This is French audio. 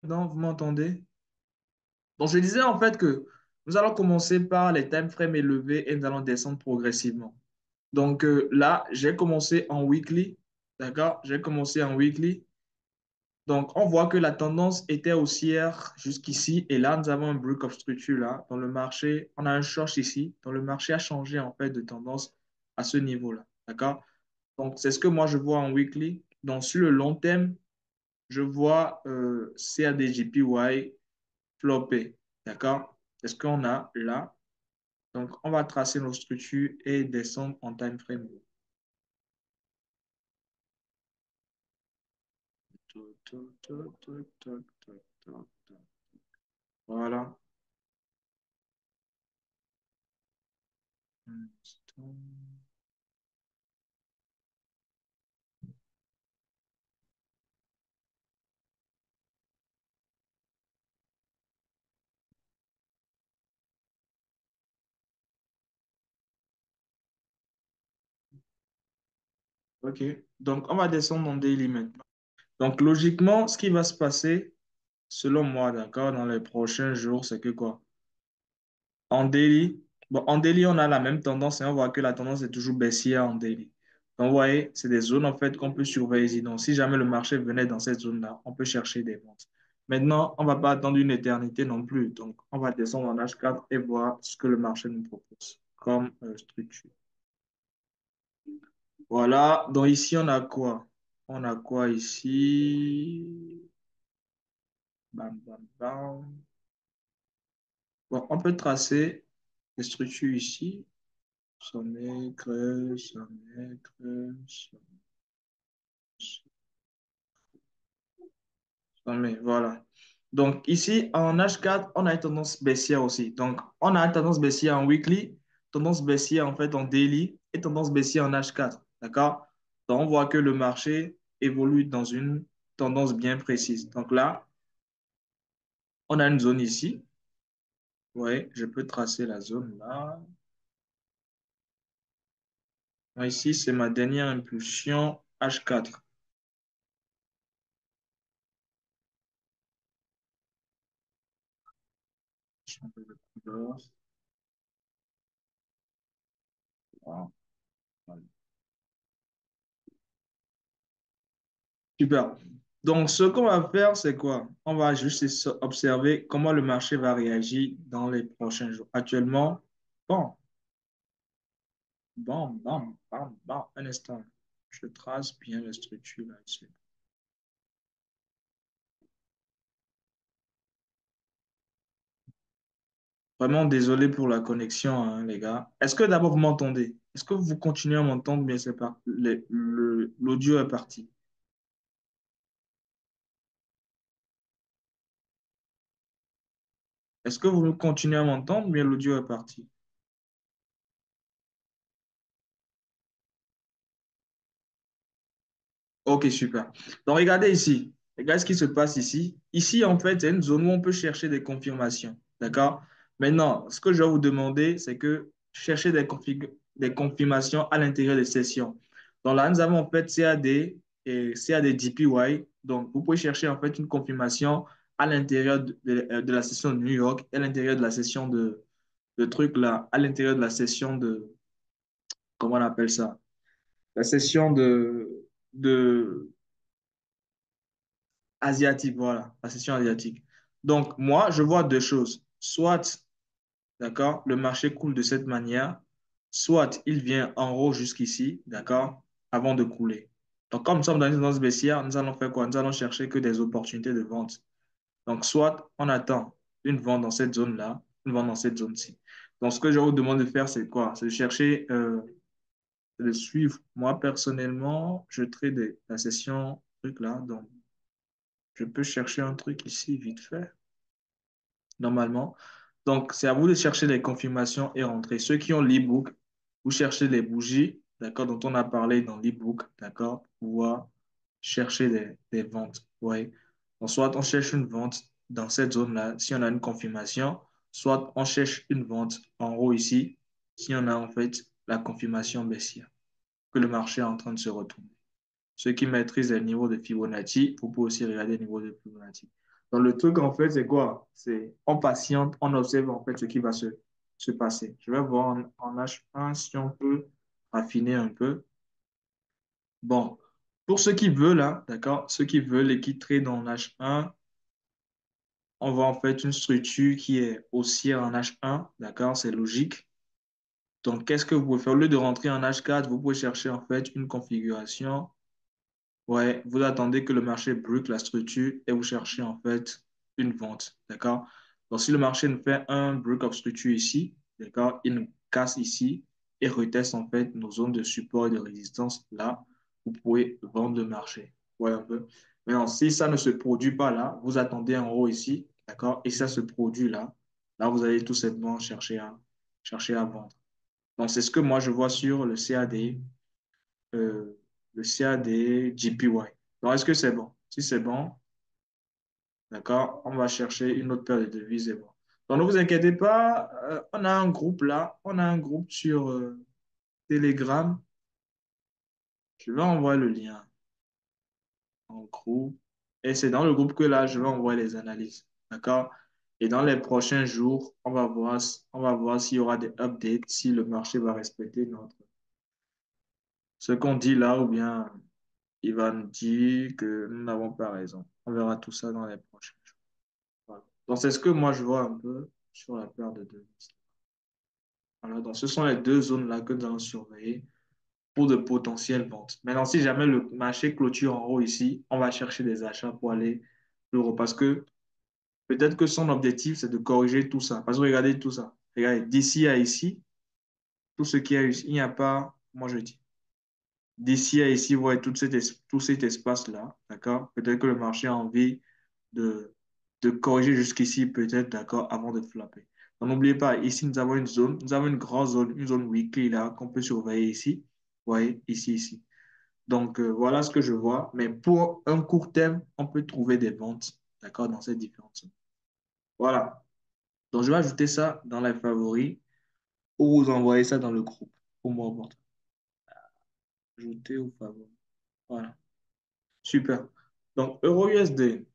maintenant, vous m'entendez? Donc, je disais en fait que nous allons commencer par les time frames élevés et nous allons descendre progressivement. Donc là, j'ai commencé en weekly, d'accord? J'ai commencé en weekly. Donc, on voit que la tendance était haussière jusqu'ici. Et là, nous avons un break of structure là. Dans le marché, on a un short ici. Donc, le marché a changé en fait de tendance à ce niveau-là, d'accord? Donc, c'est ce que moi, je vois en weekly. Donc, sur le long terme, je vois CAD-JPY flopper, d'accord? C'est ce qu'on a là. Donc, on va tracer nos structures et descendre en time frame. Toc, toc, toc, toc, toc, toc, toc, toc. Voilà. OK. Donc, on va descendre en daily maintenant. Donc, logiquement, ce qui va se passer, selon moi, d'accord, dans les prochains jours, c'est que quoi? En daily, bon, en daily, on a la même tendance et on voit que la tendance est toujours baissière en daily. Donc, vous voyez, c'est des zones en fait qu'on peut surveiller ici. Donc, si jamais le marché venait dans cette zone-là, on peut chercher des ventes. Maintenant, on ne va pas attendre une éternité non plus. Donc, on va descendre en H4 et voir ce que le marché nous propose comme structure. Voilà. Donc, ici, on a quoi? On a quoi ici? Bam, bam, bam. Bon, on peut tracer les structures ici. Sommet, creux, sommet, creux, sommet, voilà. Donc ici, en H4, on a une tendance baissière aussi. Donc, on a une tendance baissière en weekly, tendance baissière en fait en daily et tendance baissière en H4. D'accord? Donc, on voit que le marché évolue dans une tendance bien précise. Donc là, on a une zone ici. Oui, je peux tracer la zone là. Donc, ici, c'est ma dernière impulsion H4. Changer de couleur. Voilà. Super. Donc, ce qu'on va faire, c'est quoi? On va juste observer comment le marché va réagir dans les prochains jours. Actuellement, bon, bon, bon, bon, bon, un instant. Je trace bien la structure là-dessus. Vraiment désolé pour la connexion, hein, les gars. Est-ce que d'abord vous m'entendez? Est-ce que vous continuez à m'entendre? Bien, c'est pas l'audio est parti. Est-ce que vous continuez à m'entendre? Bien, l'audio est parti. Ok, super. Donc, regardez ici. Regardez ce qui se passe ici. Ici, en fait, c'est une zone où on peut chercher des confirmations. D'accord? Maintenant, ce que je vais vous demander, c'est que chercher des confirmations à l'intérieur des sessions. Donc là, nous avons en fait CAD et CAD DPY. Donc, vous pouvez chercher en fait une confirmation à l'intérieur de la session de New York, à l'intérieur de la session de truc là, à l'intérieur de la session de, comment on appelle ça? La session de asiatique, voilà, la session asiatique. Donc, moi, je vois deux choses. Soit, d'accord, le marché coule de cette manière, soit il vient en haut jusqu'ici, d'accord, avant de couler. Donc, comme nous sommes dans une tendance baissière, nous allons faire quoi? Nous allons chercher que des opportunités de vente. Donc, soit on attend une vente dans cette zone-là, une vente dans cette zone-ci. Donc, ce que je vous demande de faire, c'est quoi? C'est de chercher, de suivre. Moi, personnellement, je trade la session truc là, donc je peux chercher un truc ici vite fait, normalement. Donc, c'est à vous de chercher les confirmations et rentrer. Ceux qui ont l'e-book, vous cherchez les bougies, d'accord, dont on a parlé dans l'e-book, d'accord, pour pouvoir chercher des ventes. Ouais. Donc, soit on cherche une vente dans cette zone-là, si on a une confirmation, soit on cherche une vente en haut ici, si on a en fait la confirmation baissière, que le marché est en train de se retourner. Ceux qui maîtrisent les niveaux de Fibonacci, vous pouvez aussi regarder les niveaux de Fibonacci. Donc, le truc, en fait, c'est quoi? C'est on patiente, on observe, en fait, ce qui va se passer. Je vais voir en H1 si on peut raffiner un peu. Bon, pour ceux qui veulent, là, d'accord, ceux qui veulent et qui traitent dans H1, on voit en fait une structure qui est haussière en H1, d'accord, c'est logique. Donc, qu'est-ce que vous pouvez faire? Au lieu de rentrer en H4, vous pouvez chercher en fait une configuration. Ouais, vous attendez que le marché brûle la structure et vous cherchez en fait une vente, d'accord? Donc, si le marché nous fait un break of structure ici, d'accord, il nous casse ici et reteste en fait nos zones de support et de résistance là, vous pouvez vendre le marché. Ouais, un peu. Maintenant, si ça ne se produit pas là, vous attendez en haut ici, d'accord? Et ça se produit là, là, vous allez tout simplement chercher à vendre. Donc, c'est ce que moi je vois sur euh, le CAD JPY. Donc, est-ce que c'est bon? Si c'est bon, d'accord, on va chercher une autre paire de devises et bon. Donc, ne vous inquiétez pas, on a un groupe là, on a un groupe sur Telegram. Je vais envoyer le lien en groupe. Et c'est dans le groupe que là, je vais envoyer les analyses. D'accord? Et dans les prochains jours, on va voir s'il y aura des updates, si le marché va respecter ce qu'on dit là, ou bien il va nous dire que nous n'avons pas raison. On verra tout ça dans les prochains jours. Voilà. Donc, c'est ce que moi, je vois un peu sur la paire de devises. Voilà, donc ce sont les deux zones-là que nous allons surveiller pour de potentielles ventes. Maintenant, si jamais le marché clôture en haut ici, on va chercher des achats pour aller plus haut parce que peut-être que son objectif, c'est de corriger tout ça. Parce que regardez tout ça. Regardez, d'ici à ici, tout ce qui est ici, il n'y a pas, moi je dis, d'ici à ici, vous voyez tout cet espace-là, d'accord? Peut-être que le marché a envie de, de corriger jusqu'ici, peut-être, d'accord, avant de flapper. Donc, n'oubliez pas, ici, nous avons une grande zone, une zone weekly là, qu'on peut surveiller ici. Vous voyez, ici, ici. Donc, voilà ce que je vois. Mais pour un court terme, on peut trouver des ventes, d'accord, dans ces différentes zones. Voilà. Donc, je vais ajouter ça dans les favoris ou vous envoyer ça dans le groupe pour moi. Ajouter aux favoris. Voilà. Super. Donc, Euro USD.